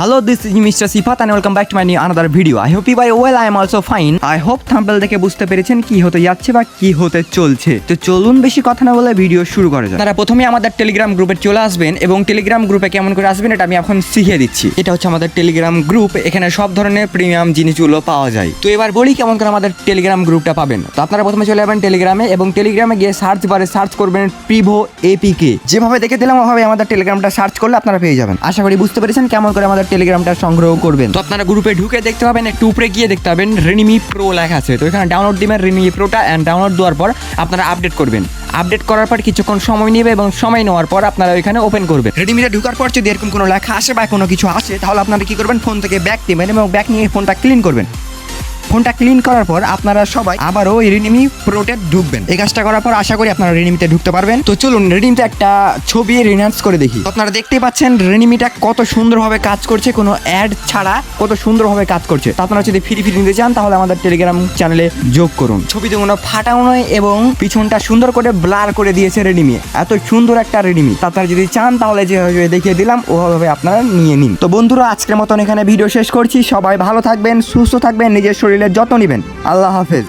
Hello, this is Mr. Sifat and welcome back to my new another video. I hope you are well. I am also fine. I hope thumbnail দেখে বুঝতে পেরেছেন কি হতে যাচ্ছে বা কি হতে চলছে। তো চলুন বেশি কথা না বলে ভিডিও শুরু করা যাক। আপনারা প্রথমে আমাদের টেলিগ্রাম গ্রুপে চলে আসবেন এবং টেলিগ্রাম গ্রুপে কেমন করে আসবেন এটা আমি এখন শিখিয়ে দিচ্ছি। এটা হচ্ছে আমাদের টেলিগ্রাম গ্রুপ, এখানে সব ধরনের প্রিমিয়াম জিনিসগুলো পাওয়া যায়। তো এবার বলি কেমন করে আমাদের টেলিগ্রাম গ্রুপটা পাবেন। তো আপনারা প্রথমে চলে যাবেন টেলিগ্রামে এবং টেলিগ্রামে গিয়ে সার্চ বারে সার্চ করবেন প্রিভো এপিকে। যেভাবে দেখে দিলাম ওভাবে আমাদের টেলিগ্রামটা সার্চ করলে আপনারা পেয়ে যাবেন। আশা করি বুঝতে পেরেছেন কেমন করে আমাদের টেলিগ্রামটা সংগ্রহ করবেন। তো আপনারা গ্রুপে ঢুকে দেখতে পাবেন, একটু উপরে গিয়ে দেখতে পাবেন রেডমি প্রো লেখা আছে। তো এখানে ডাউনলোড দিবেন রেডমি প্রোটা এন্ড ডাউনলোড দেওয়ার পর আপনারা আপডেট করবেন। আপডেট করার পর কিছুক্ষণ সময় নেবে এবং সময় নেওয়ার পর আপনারা ওইখানে ওপেন করবেন। রেডমিতে ঢোকার পর যদি এরকম কোনো লেখা আসে বা কোনো কিছু আসে তাহলে আপনারা কি করবেন, ফোন থেকে ব্যাক দিবেন এবং ব্যাক নিয়ে ফোনটা ক্লিন করবেন। ফোনটা ক্লিন করার পর আপনারা সবাই আবারও ওই রেডমি প্রোতে ঢুকবেন। এই কাজটা করার পর আশা করি আপনারা রেডমিতে ঢুকতে পারবেন। তো চলুন রেডমিতে একটা ছবি রিনান্স করে দেখি। আপনারা দেখতেই পাচ্ছেন রেডমিটা কত সুন্দরভাবে কাজ করছে, কোনো অ্যাড ছাড়া কত সুন্দরভাবে কাজ করছে। তো আপনারা যদি ফ্রি নিতে চান তাহলে আমাদের টেলিগ্রাম চ্যানেলে যোগ করুন। ছবিতে কোনো ফাটাও নয় এবং পিছনটা সুন্দর করে ব্লার করে দিয়েছে রেডমি। এত সুন্দর একটা রেডমি। আপনারা যদি চান তাহলে যেভাবে দেখিয়ে দিলাম ওভাবে আপনারা নিয়ে নিন। তো বন্ধুরা আজকের মতন এখানে ভিডিও শেষ করছি। সবাই ভালো থাকবেন, সুস্থ থাকবেন, নিজের শরীরের যত্ন নেবেন। আল্লাহ হাফেজ।